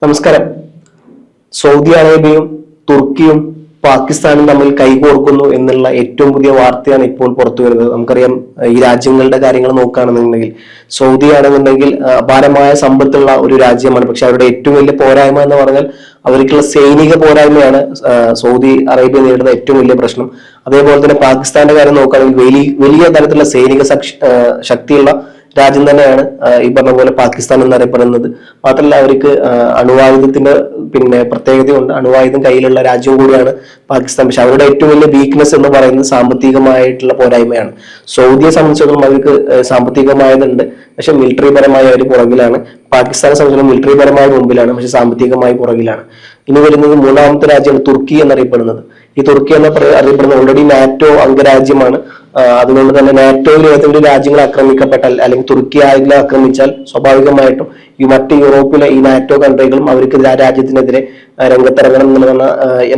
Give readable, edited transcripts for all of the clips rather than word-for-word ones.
നമസ്കാരം. സൗദി അറേബ്യയും തുർക്കിയും പാകിസ്ഥാനും തമ്മിൽ കൈകോർക്കുന്നു എന്നുള്ള ഏറ്റവും പുതിയ വാർത്തയാണ് ഇപ്പോൾ പുറത്തു വരുന്നത്. നമുക്കറിയാം, ഈ രാജ്യങ്ങളുടെ കാര്യങ്ങൾ നോക്കുകയാണെന്നുണ്ടെങ്കിൽ സൗദി ആണെന്നുണ്ടെങ്കിൽ അപാരമായ സമ്പത്തുള്ള ഒരു രാജ്യമാണ്. പക്ഷെ അവരുടെ ഏറ്റവും വലിയ പോരായ്മ എന്ന് പറഞ്ഞാൽ അവർക്കുള്ള സൈനിക പോരായ്മയാണ് സൗദി അറേബ്യ നേരിടുന്ന ഏറ്റവും വലിയ പ്രശ്നം. അതേപോലെ തന്നെ പാകിസ്ഥാന്റെ കാര്യം നോക്കുകയാണെങ്കിൽ വലിയ തരത്തിലുള്ള സൈനിക ശക്തിയുള്ള രാജ്യം തന്നെയാണ് ഈ പറഞ്ഞ പോലെ പാകിസ്ഥാൻ എന്നറിയപ്പെടുന്നത്. മാത്രമല്ല, അവർക്ക് അണുവായുധത്തിന്റെ പ്രത്യേകതയുണ്ട്. അണുവായുധം കയ്യിലുള്ള രാജ്യം കൂടിയാണ് പാകിസ്ഥാൻ. പക്ഷെ അവരുടെ ഏറ്റവും വലിയ വീക്ക്നെസ് എന്ന് പറയുന്നത് സാമ്പത്തികമായിട്ടുള്ള പോരായ്മയാണ്. സൗദിയെ സംബന്ധിച്ചിടത്തോളം അവർക്ക് സാമ്പത്തികമായതുണ്ട്, പക്ഷെ മിലിറ്ററി പരമായി അവർ പുറകിലാണ്. പാകിസ്ഥാനെ സംബന്ധിച്ചിടത്തോളം മിലിറ്ററി പരമായി മുമ്പിലാണ്, പക്ഷെ സാമ്പത്തികമായി പുറകിലാണ്. ഇനി വരുന്നത് മൂന്നാമത്തെ രാജ്യമാണ് തുർക്കി എന്നറിയപ്പെടുന്നത്. ഈ തുർക്കി അറിയപ്പെടുന്നത് ഓൾറെഡി നാറ്റോ അംഗരാജ്യമാണ്. അതുകൊണ്ട് തന്നെ നാറ്റോയിൽ ഏതെങ്കിലും രാജ്യങ്ങൾ ആക്രമിക്കപ്പെട്ടാൽ അല്ലെങ്കിൽ തുർക്കി ആരെങ്കിലും ആക്രമിച്ചാൽ സ്വാഭാവികമായിട്ടും ഈ മറ്റ് യൂറോപ്പിലെ ഈ നാറ്റോ കൺട്രികളും അവർക്ക് ആ രാജ്യത്തിനെതിരെ രംഗത്തിറങ്ങണം എന്നുള്ള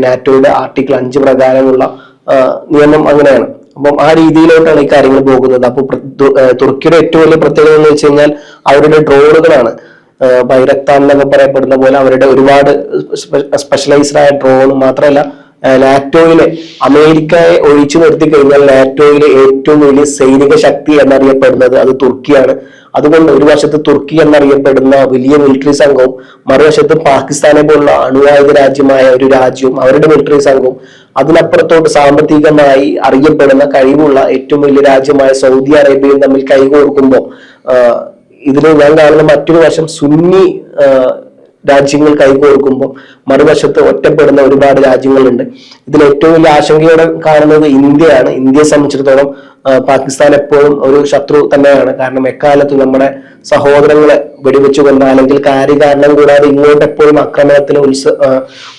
നാറ്റോയുടെ ആർട്ടിക്കിൾ 5 പ്രകാരമുള്ള നിയമം അങ്ങനെയാണ്. അപ്പം ആ രീതിയിലോട്ടാണ് ഈ കാര്യങ്ങൾ പോകുന്നത്. അപ്പോൾ തുർക്കിയുടെ ഏറ്റവും വലിയ പ്രത്യേകത എന്ന് വെച്ച് കഴിഞ്ഞാൽ അവരുടെ ഡ്രോണുകളാണ്. ബൈറക്താർ എന്നൊക്കെ പറയപ്പെടുന്ന പോലെ അവരുടെ ഒരുപാട് സ്പെഷ്യലൈസ്ഡ് ആയ ഡ്രോൺ മാത്രമല്ല, നാറ്റോയിലെ അമേരിക്കയെ ഒഴിച്ചു നിർത്തി കഴിഞ്ഞാൽ നാറ്റോയിലെ ഏറ്റവും വലിയ സൈനിക ശക്തി എന്നറിയപ്പെടുന്നത് അത് തുർക്കിയാണ്. അതുകൊണ്ട് ഒരു വശത്ത് തുർക്കി എന്നറിയപ്പെടുന്ന വലിയ മിലിറ്ററി സംഘവും മറുവശത്ത് പാകിസ്ഥാനെ പോലുള്ള അണുവായുധ രാജ്യമായ ഒരു രാജ്യവും അവരുടെ മിലിറ്ററി സംഘവും അതിനപ്പുറത്തോട്ട് സാമ്പത്തികമായി അറിയപ്പെടുന്ന കഴിവുള്ള ഏറ്റവും വലിയ രാജ്യമായ സൗദി അറേബ്യയും തമ്മിൽ കൈകോർക്കുമ്പോൾ ഇതിൽ ഞാൻ കാണുന്ന മറ്റൊരു വശം സുന്നി രാജ്യങ്ങൾ കൈകോർക്കുമ്പോൾ മറുവശത്ത് ഒറ്റപ്പെടുന്ന ഒരുപാട് രാജ്യങ്ങളുണ്ട്. ഇതിൽ ഏറ്റവും വലിയ ആശങ്കയോടെ കാണുന്നത് ഇന്ത്യയാണ്. ഇന്ത്യയെ സംബന്ധിച്ചിടത്തോളം പാകിസ്ഥാൻ എപ്പോഴും ഒരു ശത്രു തന്നെയാണ്. കാരണം എക്കാലത്തും നമ്മുടെ സഹോദരങ്ങളെ വെടിവെച്ചു കൊന്ന അല്ലെങ്കിൽ കാര്യകാരണം കൂടാതെ ഇങ്ങോട്ട് എപ്പോഴും ആക്രമണത്തിന്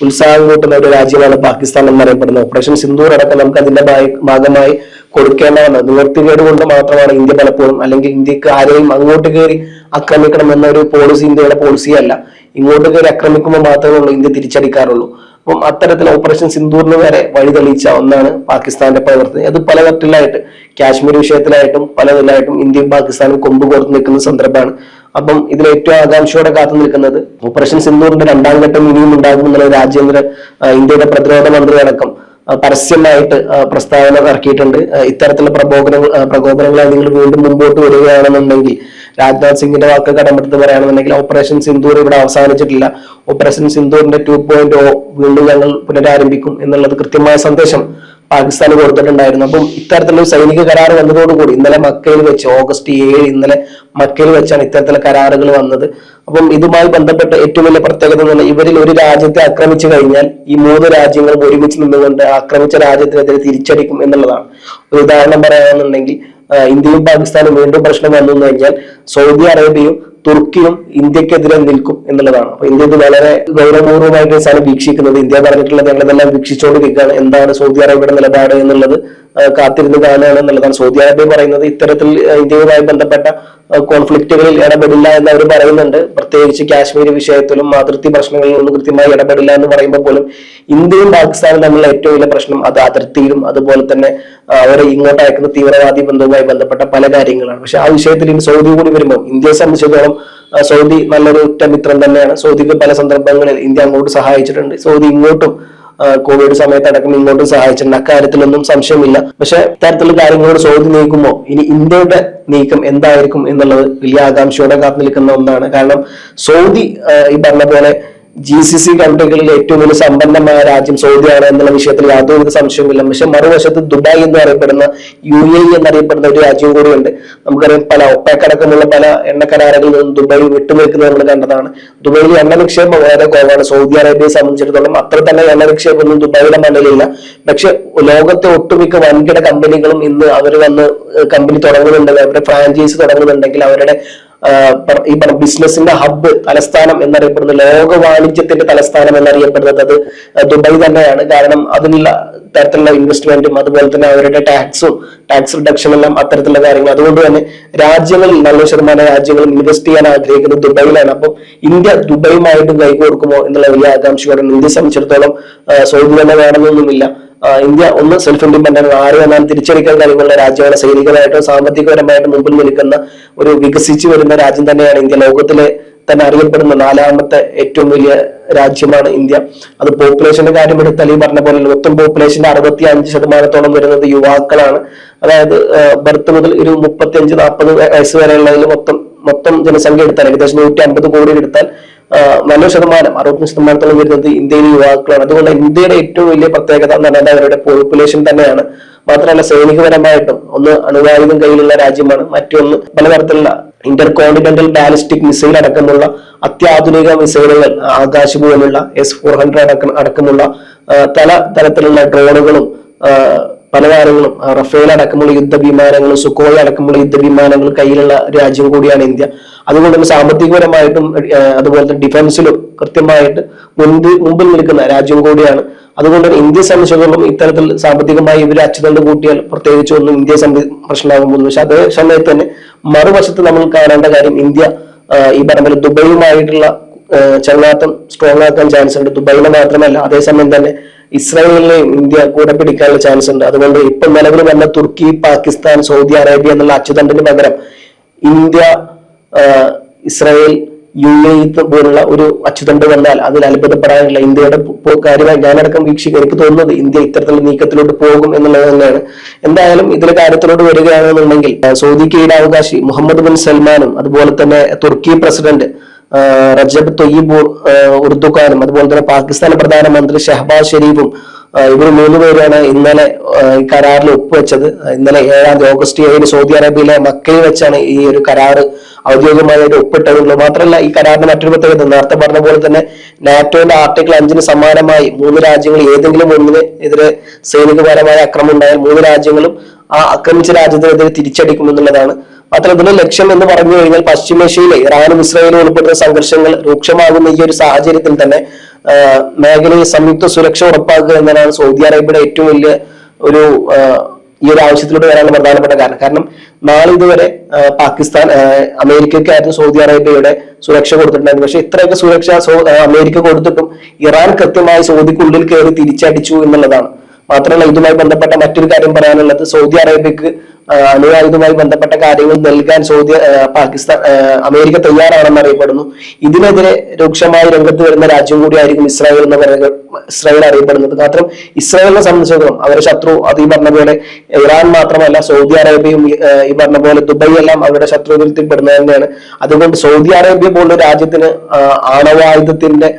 ഉത്സാഹം കൂട്ടുന്ന ഒരു രാജ്യമാണ് പാകിസ്ഥാൻ എന്നറിയപ്പെടുന്നത്. ഓപ്പറേഷൻ സിന്ദൂർ അടക്കം നമുക്ക് അതിന്റെ ഭാഗമായി കൊടുക്കേണ്ടതാണ്. നിവർത്തികേട് കൊണ്ട് മാത്രമാണ് ഇന്ത്യ പലപ്പോഴും, അല്ലെങ്കിൽ ഇന്ത്യക്ക് ആരെയും അങ്ങോട്ട് കയറി ആക്രമിക്കണം എന്നൊരു പോളിസി ഇന്ത്യയുടെ പോളിസിയല്ല. ഇങ്ങോട്ട് കയറി ആക്രമിക്കുമ്പോൾ മാത്രമേ ഉള്ളൂ ഇന്ത്യ തിരിച്ചടിക്കാറുള്ളൂ. അപ്പം അത്തരത്തിൽ ഓപ്പറേഷൻ സിന്ദൂറിന് വരെ വഴി തെളിയിച്ച ഒന്നാണ് പാകിസ്ഥാന്റെ പ്രവർത്തനം. അത് പല തരത്തിലായിട്ട് കാശ്മീർ വിഷയത്തിലായിട്ടും പലതിലായിട്ടും ഇന്ത്യയും പാകിസ്ഥാനും കൊമ്പ് കോർത്ത് നിൽക്കുന്ന സന്ദർഭമാണ്. അപ്പം ഇതിൽ ഏറ്റവും ആകാംക്ഷയോടെ കാത്തു നിൽക്കുന്നത് ഓപ്പറേഷൻ സിന്ദൂറിന്റെ 2ാം ഘട്ടം ഇനിയും ഉണ്ടാകുമെന്നുള്ള ഇന്ത്യയുടെ പ്രതിരോധ മന്ത്രി അടക്കം പരസ്യമായിട്ട് പ്രസ്താവന ഇറക്കിയിട്ടുണ്ട്. ഇത്തരത്തിലുള്ള പ്രകോപനങ്ങൾ നിങ്ങൾ വീണ്ടും മുമ്പോട്ട് വരികയാണെന്നുണ്ടെങ്കിൽ, രാജ്നാഥ് സിംഗിന്റെ വാക്ക് കടമെടുത്ത് പറയുകയാണെന്നുണ്ടെങ്കിൽ, ഓപ്പറേഷൻ സിന്ദൂർ ഇവിടെ അവസാനിച്ചിട്ടില്ല, ഓപ്പറേഷൻ സിന്ദൂറിന്റെ 2.0 വീണ്ടും ഞങ്ങൾ പുനരാരംഭിക്കും എന്നുള്ളത് കൃത്യമായ സന്ദേശം പാകിസ്ഥാന് കൊടുത്തിട്ടുണ്ടായിരുന്നു. അപ്പം ഇത്തരത്തിലുള്ള സൈനിക കരാർ വന്നതോടുകൂടി ഇന്നലെ മക്കയിൽ വെച്ച് ഓഗസ്റ്റ് 7 ഇന്നലെ മക്കയിൽ വെച്ചാണ് ഇത്തരത്തിലുള്ള കരാറുകൾ വന്നത്. അപ്പം ഇതുമായി ബന്ധപ്പെട്ട ഏറ്റവും വലിയ പ്രത്യേകത എന്ന് പറഞ്ഞാൽ ഇവരിൽ ഒരു രാജ്യത്തെ ആക്രമിച്ചു കഴിഞ്ഞാൽ ഈ 3 രാജ്യങ്ങളും ഒരുമിച്ച് നിന്നുകൊണ്ട് ആക്രമിച്ച രാജ്യത്തിനെതിരെ തിരിച്ചടിക്കും എന്നുള്ളതാണ്. ഒരു ഉദാഹരണം പറയുകയാണെന്നുണ്ടെങ്കിൽ, ഇന്ത്യയും പാകിസ്ഥാനും വീണ്ടും പ്രശ്നം വന്നു കഴിഞ്ഞാൽ സൗദി അറേബ്യയും തുർക്കിയും ഇന്ത്യക്കെതിരെ നിൽക്കും എന്നുള്ളതാണ്. അപ്പൊ ഇന്ത്യ ഇത് വളരെ ഗൗരവപൂർവ്വമായിട്ടാണ് വീക്ഷിക്കുന്നത്. ഇന്ത്യ പറഞ്ഞിട്ടുള്ളത് ഞങ്ങളെല്ലാം വീക്ഷിച്ചുകൊണ്ടിരിക്കുകയാണ്, എന്താണ് സൗദി അറേബ്യയുടെ നിലപാട് എന്നുള്ളത് കാത്തിരുന്ന് കാണുകയാണ് എന്നുള്ളതാണ്. സൗദി അറേബ്യ പറയുന്നത് ഇത്തരത്തിൽ ഇന്ത്യയുമായി ബന്ധപ്പെട്ട കോൺഫ്ലിക്റ്റുകളിൽ ഇടപെടില്ല എന്ന് അവർ പറയുന്നുണ്ട്. പ്രത്യേകിച്ച് കാശ്മീർ വിഷയത്തിലും അതിർത്തി പ്രശ്നങ്ങളിൽ ഒന്നും കൃത്യമായി ഇടപെടില്ല എന്ന് പറയുമ്പോൾ പോലും ഇന്ത്യയും പാകിസ്ഥാനും തമ്മിലുള്ള ഏറ്റവും വലിയ പ്രശ്നം അത് അതിർത്തിയിലും അതുപോലെ തന്നെ അവരെ ഇങ്ങോട്ട് അയക്കുന്ന തീവ്രവാദി ബന്ധവുമായി ബന്ധപ്പെട്ട പല കാര്യങ്ങളാണ്. പക്ഷെ ആ വിഷയത്തിൽ ഇനി സൗദി കൂടി വരുമ്പോൾ ഇന്ത്യയെ സംബന്ധിച്ചിടത്തോളം സൗദി നല്ലൊരു ഉറ്റമിത്രം തന്നെയാണ്. സൗദിക്ക് പല സന്ദർഭങ്ങളിൽ ഇന്ത്യ അങ്ങോട്ട് സഹായിച്ചിട്ടുണ്ട്. സൗദി ഇങ്ങോട്ടും കോവിഡ് സമയത്തടക്കം ഇങ്ങോട്ടും സഹായിച്ചിട്ടുണ്ട്. അക്കാര്യത്തിലൊന്നും സംശയമില്ല. പക്ഷെ ഇത്തരത്തിലുള്ള കാര്യങ്ങളോട് സൗദി നീക്കുമ്പോൾ ഇനി ഇന്ത്യയുടെ നീക്കം എന്തായിരിക്കും എന്നുള്ളത് വലിയ ആകാംക്ഷയോടെ കാത്തു നിൽക്കുന്ന ഒന്നാണ്. കാരണം സൗദി ഈ പറഞ്ഞ പോലെ GCC കൺട്രികളിൽ ഏറ്റവും വലിയ സമ്പന്നമായ രാജ്യം സൗദിയാണ് എന്നുള്ള വിഷയത്തിൽ യാതൊരു സംശയവുമില്ല. പക്ഷെ മറുവശത്ത് ദുബായ് എന്ന് അറിയപ്പെടുന്ന UAE എന്നറിയപ്പെടുന്ന ഒരു രാജ്യം കൂടിയുണ്ട്. നമുക്കറിയാം, പല ഒപ്പേക് അടക്കമുള്ള പല എണ്ണ കരാറുകളിൽ നിന്നും ദുബായ് വിട്ടുനിൽക്കുന്നത് നമ്മൾ കണ്ടതാണ്. ദുബായിൽ എണ്ണ നിക്ഷേപം വളരെ കുറവാണ്. സൗദി അറേബ്യയെ സംബന്ധിച്ചിടത്തോളം അത്ര തന്നെ എണ്ണ നിക്ഷേപമൊന്നും ദുബായിയുടെ മണ്ണിലില്ല. പക്ഷെ ലോകത്തെ ഒട്ടുമിക്ക വൻകിട കമ്പനികളും ഇന്ന് അവർ വന്ന് കമ്പനി തുടങ്ങുന്നുണ്ടെങ്കിൽ, അവരുടെ ഫ്രാഞ്ചൈസ് തുടങ്ങുന്നുണ്ടെങ്കിൽ, അവരുടെ ഈ ബിസിനസിന്റെ ഹബ്ബ് തലസ്ഥാനം എന്നറിയപ്പെടുന്ന ലോക വാണിജ്യത്തിന്റെ തലസ്ഥാനം എന്നറിയപ്പെടുന്നത് അത് ദുബായ് തന്നെയാണ്. കാരണം അതിനുള്ള തരത്തിലുള്ള ഇൻവെസ്റ്റ്മെന്റും അതുപോലെ തന്നെ അവരുടെ ടാക്സ് റിഡക്ഷൻ എല്ലാം അത്തരത്തിലുള്ള കാര്യങ്ങൾ. അതുകൊണ്ട് തന്നെ രാജ്യങ്ങളിൽ 90% രാജ്യങ്ങളും ഇൻവെസ്റ്റ് ചെയ്യാൻ ആഗ്രഹിക്കുന്നത് ദുബായിലാണ്. അപ്പം ഇന്ത്യ ദുബായുമായിട്ടും കൈകോർക്കുമോ എന്നുള്ള വലിയ ആകാംക്ഷയോടെ ഇന്ത്യയെ സംബന്ധിച്ചിടത്തോളം സൗദി തന്നെ വേണമെന്നൊന്നുമില്ല. ഇന്ത്യ ഒന്ന് സെൽഫ് ഇൻഡിപെൻഡന്റ്, ആര് വന്നാൽ തിരിച്ചടിക്കാൻ കഴിവുള്ള രാജ്യമാണ്. സൈനികമായിട്ടും സാമ്പത്തികപരമായിട്ടും മുമ്പിൽ നിൽക്കുന്ന ഒരു വികസിച്ചു വരുന്ന രാജ്യം തന്നെയാണ് ഇന്ത്യ. ലോകത്തിലെ തന്നെ അറിയപ്പെടുന്ന 4ാമത്തെ ഏറ്റവും വലിയ രാജ്യമാണ് ഇന്ത്യ. അത് പോപ്പുലേഷന്റെ കാര്യം എടുത്താൽ ഈ പറഞ്ഞ പോലെ മൊത്തം പോപ്പുലേഷന്റെ 65% വരുന്നത് യുവാക്കളാണ്. അതായത് ബർത്ത് മുതൽ ഒരു 35-40 വയസ്സ് വരെയുള്ളതിൽ മൊത്തം ജനസംഖ്യ എടുത്താൽ ഏകദേശം 150 കോടി എടുത്താൽ 60% വരുന്നത് ഇന്ത്യയിലെ യുവാക്കളാണ്. അതുകൊണ്ട് ഇന്ത്യയുടെ ഏറ്റവും വലിയ പ്രത്യേകത എന്ന് പറഞ്ഞാൽ അവരുടെ പോപ്പുലേഷൻ തന്നെയാണ്. മാത്രമല്ല സൈനികപരമായിട്ടും ഒന്ന് അണുവായുധം കയ്യിലുള്ള രാജ്യമാണ്, മറ്റൊന്ന് പലതരത്തിലുള്ള ഇന്റർകോണ്ടിനെന്റൽ ബാലിസ്റ്റിക് മിസൈൽ അടക്കമുള്ള അത്യാധുനിക മിസൈലുകൾ, ആകാശ് പോലുള്ള S-400 അടക്കമുള്ള തരത്തിലുള്ള ഡ്രോണുകളും പല കാര്യങ്ങളും, റഫേൽ അടക്കമുള്ള യുദ്ധവിമാനങ്ങളും സുഖോയ് അടക്കമുള്ള യുദ്ധവിമാനങ്ങളും കയ്യിലുള്ള രാജ്യം കൂടിയാണ് ഇന്ത്യ. അതുകൊണ്ട് തന്നെ സാമ്പത്തികപരമായിട്ടും അതുപോലെ തന്നെ ഡിഫൻസിലും കൃത്യമായിട്ട് മുമ്പിൽ നിൽക്കുന്ന രാജ്യം കൂടിയാണ്. അതുകൊണ്ട് തന്നെ ഇന്ത്യയെ സംബന്ധിച്ചിടത്തോളം ഇത്തരത്തിൽ സാമ്പത്തികമായി ഇവർ അച്ചുതണ്ട് കൂട്ടിയാൽ പ്രത്യേകിച്ച് ഒന്നും ഇന്ത്യയെ പ്രശ്നമാകുമ്പോൾ, പക്ഷെ അതേ സമയത്ത് തന്നെ മറുവശത്ത് നമ്മൾ കാണേണ്ട കാര്യം ഇന്ത്യ ഈ പറഞ്ഞ ദുബൈയുമായിട്ടുള്ള ചങ്ങാത്തം സ്ട്രോങ് ആക്കാൻ ചാൻസ് ഉണ്ട്. ദുബൈയിലെ മാത്രമല്ല, അതേസമയം തന്നെ ഇസ്രായേലിനെയും ഇന്ത്യ കൂടെ പിടിക്കാനുള്ള ചാൻസ് ഉണ്ട്. അതുകൊണ്ട് ഇപ്പൊ നിലവിൽ വന്ന തുർക്കി, പാകിസ്ഥാൻ, സൗദി അറേബ്യ എന്നുള്ള അച്ചുതണ്ടിന് പകരം ഇന്ത്യ, ഇസ്രായേൽ, UAE പോലുള്ള ഒരു അച്ചുതണ്ട് വന്നാൽ അതിൽ അത്ഭുതപ്പെടാനുള്ള ഇന്ത്യയുടെ കാര്യമായി ഞാനടക്കം എനിക്ക് തോന്നുന്നത് ഇന്ത്യ ഇത്തരത്തിലുള്ള നീക്കത്തിലോട്ട് പോകും എന്നുള്ളത് തന്നെയാണ്. എന്തായാലും ഇതിലെ കാര്യത്തിലോട്ട് വരികയാണെന്നുണ്ടെങ്കിൽ സൗദി കീഴാവകാശി മുഹമ്മദ് ബിൻ സൽമാനും അതുപോലെ തന്നെ തുർക്കി പ്രസിഡന്റ് റജബ് തൊയ്യിബ് ഉർദുഖാനും അതുപോലെ തന്നെ പാകിസ്ഥാൻ പ്രധാനമന്ത്രി ഷഹബാസ് ഷെരീഫും ഇവർ 3 പേരാണ് ഇന്നലെ ഈ കരാറിൽ ഒപ്പുവെച്ചത്. ഇന്നലെ ഓഗസ്റ്റ് 7 സൗദി അറേബ്യയിലെ മക്കയിൽ വെച്ചാണ് ഈ ഒരു കരാറ് ഔദ്യോഗികമായിട്ട് ഒപ്പിട്ടതുള്ളൂ. മാത്രമല്ല ഈ കരാറിന്റെ മറ്റൊരു പ്രത്യേകത നേരത്തെ പറഞ്ഞ പോലെ തന്നെ നാറ്റോയുടെ ആർട്ടിക്കിൾ 5 സമാനമായി 3 രാജ്യങ്ങൾ ഏതെങ്കിലും ഒന്നിന് എതിരെ സൈനികപരമായ ആക്രമണം ഉണ്ടായാൽ 3 രാജ്യങ്ങളും ആ ആക്രമിച്ച രാജ്യത്തിനെതിരെ തിരിച്ചടിക്കും എന്നുള്ളതാണ്. മാത്രം ഇതിന്റെ ലക്ഷ്യം എന്ന് പറഞ്ഞു കഴിഞ്ഞാൽ പശ്ചിമേഷ്യയിലെ ഇറാനും ഇസ്രായേലും ഉൾപ്പെടുന്ന സംഘർഷങ്ങൾ രൂക്ഷമാകുന്ന ഈ ഒരു സാഹചര്യത്തിൽ തന്നെ മേഖലയിൽ സംയുക്ത സുരക്ഷ ഉറപ്പാക്കുക എന്നതാണ് സൗദി അറേബ്യയുടെ ഏറ്റവും വലിയ ഒരു ഈ ഒരു ആവശ്യത്തിലൂടെ വരാനുള്ള പ്രധാനപ്പെട്ട കാരണം. കാരണം നാളെ ഇതുവരെ പാകിസ്ഥാൻ അമേരിക്കക്കായിരുന്നു സൗദി അറേബ്യയുടെ സുരക്ഷ കൊടുത്തിട്ടുണ്ടായിരുന്നു. പക്ഷെ ഇത്രയൊക്കെ സുരക്ഷ അമേരിക്ക കൊടുത്തിട്ടും ഇറാൻ കൃത്യമായി സൗദിക്കുള്ളിൽ കയറി തിരിച്ചടിച്ചു എന്നുള്ളതാണ്. മാത്രമല്ല ഇതുമായി ബന്ധപ്പെട്ട മറ്റൊരു കാര്യം പറയാനുള്ളത് സൗദി അറേബ്യക്ക് അണുവായുധവുമായി ബന്ധപ്പെട്ട കാര്യങ്ങൾ നൽകാൻ അമേരിക്ക തയ്യാറാണെന്ന് അറിയപ്പെടുന്നു. ഇതിനെതിരെ രൂക്ഷമായി രംഗത്ത് വരുന്ന രാജ്യം കൂടിയായിരിക്കും ഇസ്രായേൽ അറിയപ്പെടുന്നത്. മാത്രം ഇസ്രായേലിനെ സംബന്ധിച്ചിടത്തോളം അവരുടെ ശത്രു അത് ഈ പറഞ്ഞ പോലെ ഇറാൻ മാത്രമല്ല സൗദി അറേബ്യയും ഈ പറഞ്ഞ പോലെ ദുബൈ എല്ലാം അവരുടെ ശത്രുവിൽ പെടുന്നത് തന്നെയാണ്. അതുകൊണ്ട് സൗദി അറേബ്യ പോലുള്ള രാജ്യത്തിന് ആണവായുധത്തിന്റെ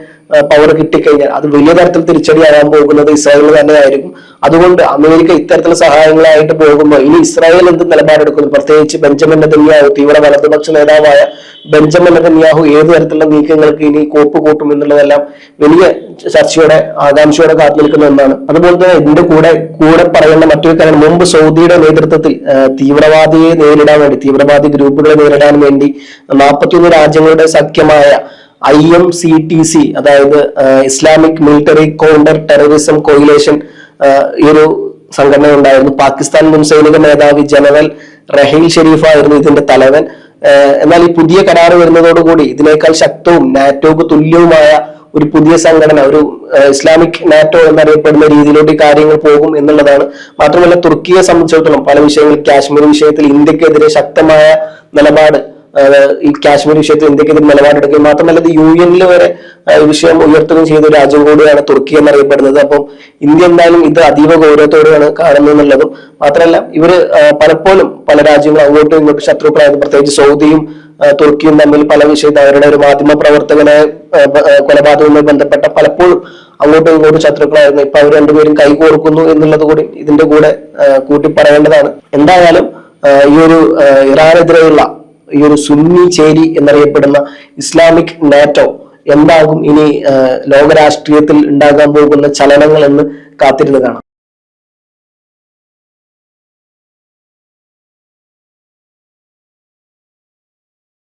പവർ കിട്ടിക്കഴിഞ്ഞാൽ അത് വലിയ തരത്തിൽ തിരിച്ചടിയാകാൻ പോകുന്നത് ഇസ്രായേലിന് തന്നെയായിരിക്കും. അതുകൊണ്ട് അമേരിക്ക ഇത്തരത്തിലുള്ള സഹായങ്ങളായിട്ട് പോകുമ്പോൾ ഇനി ഇസ്രായേൽ എന്ത് നിലപാടെടുക്കുന്നു, പ്രത്യേകിച്ച് ബെഞ്ചമിൻ നെതന്യാഹു തീവ്ര വലതുപക്ഷ നേതാവായ ബെഞ്ചമിൻ നെതന്യാഹു ഏത് തരത്തിലുള്ള നീക്കങ്ങൾക്ക് ഇനി കോപ്പ് കൂട്ടും എന്നുള്ളതെല്ലാം വലിയ ചർച്ചയോടെ ആകാംക്ഷയോടെ കാത്തു നിൽക്കുന്ന ഒന്നാണ്. അതുപോലെ തന്നെ ഇതിന്റെ കൂടെ പറയേണ്ട മറ്റൊരു കാര്യം, മുമ്പ് സൗദിയുടെ നേതൃത്വത്തിൽ തീവ്രവാദി ഗ്രൂപ്പുകളെ നേരിടാൻ വേണ്ടി 41 രാജ്യങ്ങളുടെ സഖ്യമായ IMCTC അതായത് Islamic military counter terrorism coalition ഈ ഒരു സംഘടന ഉണ്ടായിരുന്നു. പാകിസ്ഥാൻ മുൻ സൈനിക മേധാവി ജനറൽ റഹീൽ ഷെരീഫ് ആയിരുന്നു ഇതിന്റെ തലവൻ. എന്നാൽ ഈ പുതിയ കരാർ വരുന്നതോടുകൂടി ഇതിനേക്കാൾ ശക്തവും നാറ്റോക്ക് തുല്യവുമായ ഒരു പുതിയ സംഘടന, ഒരു ഇസ്ലാമിക് നാറ്റോ എന്നറിയപ്പെടുന്ന രീതിയിലോട്ട് കാര്യങ്ങൾ പോകും എന്നുള്ളതാണ്. മാത്രമല്ല തുർക്കിയെ സംബന്ധിച്ചിടത്തോളം പല വിഷയങ്ങളിൽ കാശ്മീർ വിഷയത്തിൽ ഇന്ത്യക്കെതിരെ ശക്തമായ നിലപാട്, ഈ കാശ്മീർ വിഷയത്തിൽ ഇന്ത്യക്കെതിരെ നിലപാടെടുക്കുകയും മാത്രമല്ല ഇത് UN വരെ വിഷയം ഉയർത്തുകയും ചെയ്ത ഒരു രാജ്യം കൂടിയാണ് തുർക്കി എന്നറിയപ്പെടുന്നത്. അപ്പം ഇന്ത്യ എന്തായാലും ഇത് അതീവ ഗൗരവത്തോടെയാണ് കാണുന്നതെന്നുള്ളതും മാത്രമല്ല ഇവര് പലപ്പോഴും പല രാജ്യങ്ങളും അങ്ങോട്ടും ഇങ്ങോട്ടും ശത്രുക്കളായിരുന്നു. പ്രത്യേകിച്ച് സൗദിയും തുർക്കിയും തമ്മിൽ പല വിഷയത്തിൽ അവരുടെ ഒരു മാധ്യമ പ്രവർത്തകനെ കൊലപാതകവുമായി ബന്ധപ്പെട്ട പലപ്പോഴും അങ്ങോട്ടും ഇങ്ങോട്ടും ശത്രുക്കളായിരുന്നു. ഇപ്പൊ അവർ രണ്ടുപേരും കൈകോർക്കുന്നു എന്നുള്ളത് കൂടി ഇതിന്റെ കൂടെ കൂട്ടി പറയേണ്ടതാണ്. എന്തായാലും ഈ ഒരു ഇറാനെതിരെയുള്ള ഈ ഒരു സുന്നി ചേരി എന്നറിയപ്പെടുന്ന ഇസ്ലാമിക് നാറ്റോ എന്താകും ഇനി ലോകരാഷ്ട്രീയത്തിൽ ഉണ്ടാകാൻ പോകുന്ന ചലനങ്ങൾ എന്ന് കാത്തിരുന്ന് കാണാം.